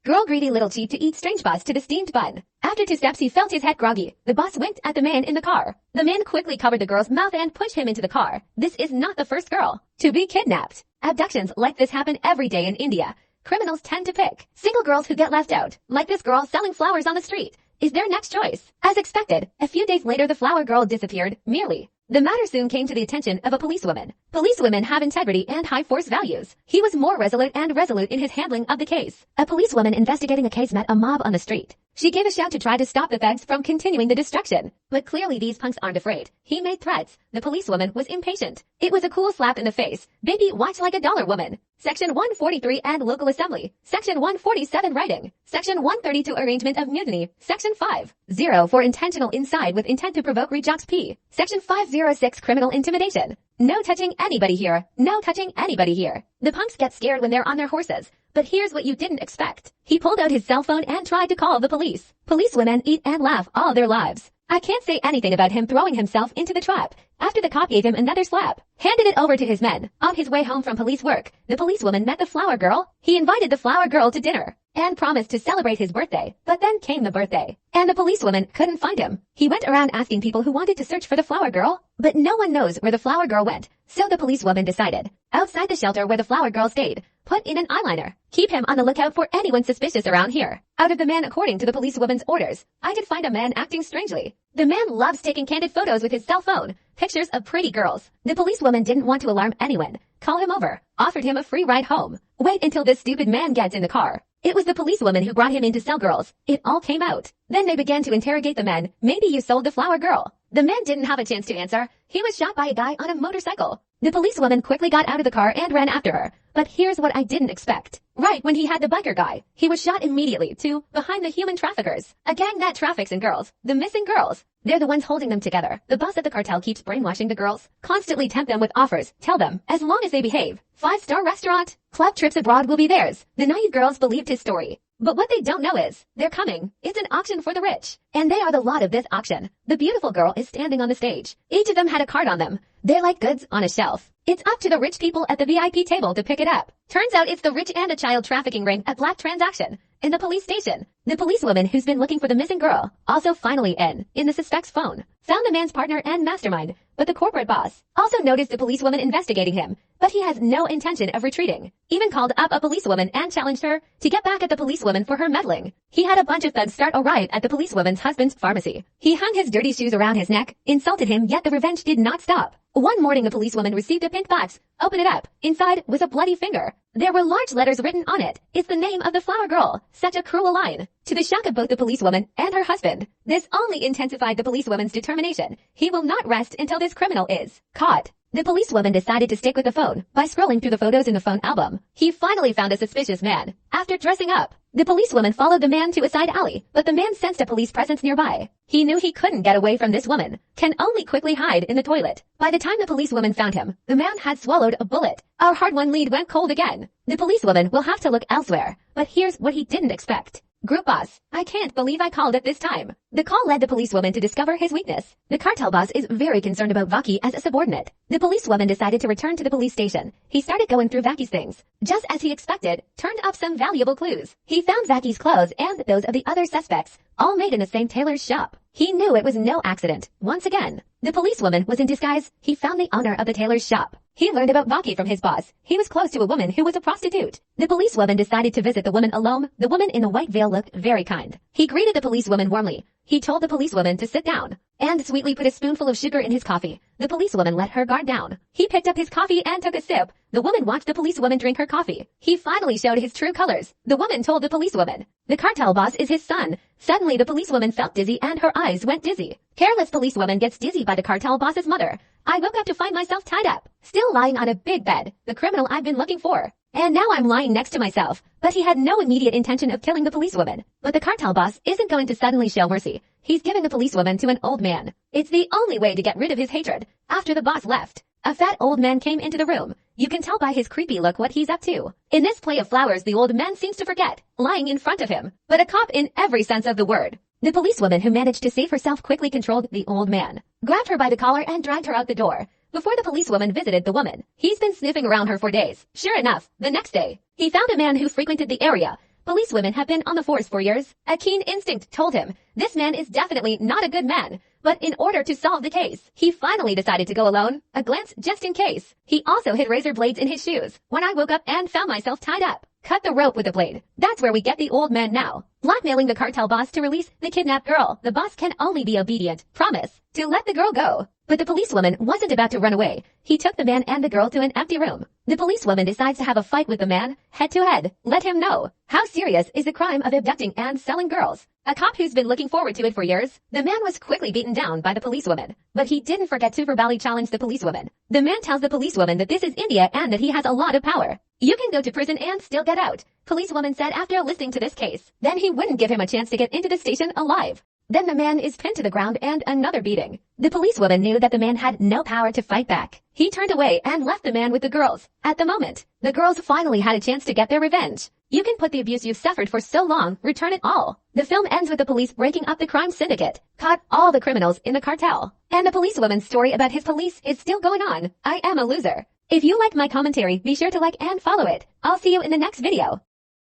Scroll greedy little cheat to eat strange boss to the steamed bun. After 2 steps he felt his head groggy. The boss winked at the man in the car. The man quickly covered the girl's mouth and pushed him into the car. This is not the first girl to be kidnapped. Abductions like this happen every day in India. Criminals tend to pick single girls who get left out, like this girl selling flowers on the street, is their next choice. As expected, a few days later the flower girl disappeared, merely. The matter soon came to the attention of a policewoman. Policewomen have integrity and high force values. He was more resolute in his handling of the case. A policewoman investigating a case met a mob on the street. She gave a shout to try to stop the thugs from continuing the destruction. But clearly these punks aren't afraid. He made threats. The policewoman was impatient. It was a cool slap in the face. Baby, watch like a dollar woman. Section 143 and local assembly. Section 147 writing. Section 132 arrangement of mutiny. Section 50 for intentional inside with intent to provoke rejects P. Section 506 criminal intimidation. No touching anybody here. No touching anybody here. The punks get scared when they're on their horses. But here's what you didn't expect. He pulled out his cell phone and tried to call the police. Policewomen eat and laugh all their lives. I can't say anything about him throwing himself into the trap. After the cop gave him another slap, handed it over to his men. On his way home from police work, the policewoman met the flower girl. He invited the flower girl to dinner and promised to celebrate his birthday. But then came the birthday, and the policewoman couldn't find him. He went around asking people who wanted to search for the flower girl, but no one knows where the flower girl went. So the policewoman decided, outside the shelter where the flower girl stayed, put in an eyeliner. Keep him on the lookout for anyone suspicious around here. Out of the man according to the policewoman's orders, I did find a man acting strangely. The man loves taking candid photos with his cell phone, pictures of pretty girls. The policewoman didn't want to alarm anyone. Call him over, offered him a free ride home. Wait until this stupid man gets in the car. It was the policewoman who brought him in to sell girls. It all came out. Then they began to interrogate the men. Maybe you sold the flower girl. The man didn't have a chance to answer. He was shot by a guy on a motorcycle. The policewoman quickly got out of the car and ran after her. But here's what I didn't expect. Right when he had the biker guy, he was shot immediately, too, behind the human traffickers. A gang that traffics in girls. The missing girls. They're the ones holding them together. The boss of the cartel keeps brainwashing the girls. Constantly tempt them with offers. Tell them, as long as they behave, 5-star restaurant, club trips abroad will be theirs. The naive girls believed his story. But what they don't know is, they're coming. It's an auction for the rich. And they are the lot of this auction. The beautiful girl is standing on the stage. Each of them had a card on them. They're like goods on a shelf. It's up to the rich people at the VIP table to pick it up. Turns out it's the rich and a child trafficking ring, a black transaction. In the police station, the policewoman who's been looking for the missing girl, also finally in the suspect's phone, found the man's partner and mastermind, but the corporate boss also noticed the policewoman investigating him, but he has no intention of retreating. Even called up a policewoman and challenged her to get back at the policewoman for her meddling. He had a bunch of thugs start a riot at the policewoman's husband's pharmacy. He hung his dirty shoes around his neck, insulted him, yet the revenge did not stop. One morning the policewoman received a pink box. Open it up. Inside was a bloody finger. There were large letters written on it. It's the name of the flower girl. Such a cruel line. To the shock of both the policewoman and her husband, this only intensified the policewoman's determination. He will not rest until this criminal is caught. The policewoman decided to stick with the phone by scrolling through the photos in the phone album. He finally found a suspicious man. After dressing up, the policewoman followed the man to a side alley, but the man sensed a police presence nearby. He knew he couldn't get away from this woman, can only quickly hide in the toilet. By the time the policewoman found him, the man had swallowed a bullet. Our hard-won lead went cold again. The policewoman will have to look elsewhere. But here's what he didn't expect. Group boss, I can't believe I called at this time. The call led the policewoman to discover his weakness. The cartel boss is very concerned about Vaki as a subordinate. The policewoman decided to return to the police station. He started going through Vaki's things. Just as he expected, turned up some valuable clues. He found Vaki's clothes and those of the other suspects, all made in the same tailor's shop. He knew it was no accident. Once again, the policewoman was in disguise. He found the owner of the tailor's shop. He learned about Vaki from his boss. He was close to a woman who was a prostitute. The policewoman decided to visit the woman alone. The woman in the white veil looked very kind. He greeted the policewoman warmly. He told the policewoman to sit down and sweetly put a spoonful of sugar in his coffee. The policewoman let her guard down. He picked up his coffee and took a sip. The woman watched the policewoman drink her coffee. He finally showed his true colors. The woman told the policewoman the cartel boss is his son. Suddenly the policewoman felt dizzy and her eyes went dizzy. Careless policewoman gets dizzy by the cartel boss's mother. I woke up to find myself tied up, still lying on a big bed, the criminal I've been looking for. And now I'm lying next to myself. But he had no immediate intention of killing the policewoman. But the cartel boss isn't going to suddenly show mercy. He's giving the policewoman to an old man. It's the only way to get rid of his hatred. After the boss left, a fat old man came into the room. You can tell by his creepy look what he's up to. In this play of flowers, the old man seems to forget, lying in front of him, but a cop in every sense of the word. The policewoman who managed to save herself quickly controlled the old man, grabbed her by the collar and dragged her out the door. Before the policewoman visited the woman, he's been sniffing around her for days. Sure enough, the next day, he found a man who frequented the area, Policewomen have been on the force for years. A keen instinct told him, this man is definitely not a good man. But in order to solve the case, he finally decided to go alone, a glance just in case. He also hid razor blades in his shoes. When I woke up and found myself tied up, cut the rope with the blade. That's where we get the old man now. Blackmailing the cartel boss to release the kidnapped girl. The boss can only be obedient. Promise to let the girl go. But the policewoman wasn't about to run away. He took the man and the girl to an empty room. The policewoman decides to have a fight with the man, head to head. Let him know how serious is the crime of abducting and selling girls. A cop who's been looking forward to it for years. The man was quickly beaten down by the policewoman. But he didn't forget to verbally challenge the policewoman. The man tells the policewoman that this is India and that he has a lot of power. You can go to prison and still get out, policewoman said after listening to this case. Then he wouldn't give him a chance to get into the station alive. Then the man is pinned to the ground and another beating. The policewoman knew that the man had no power to fight back. He turned away and left the man with the girls. At the moment, the girls finally had a chance to get their revenge. You can put the abuse you've suffered for so long, return it all. The film ends with the police breaking up the crime syndicate, caught all the criminals in the cartel. And the policewoman's story about his police is still going on. I am a loser. If you like my commentary, be sure to like and follow it. I'll see you in the next video.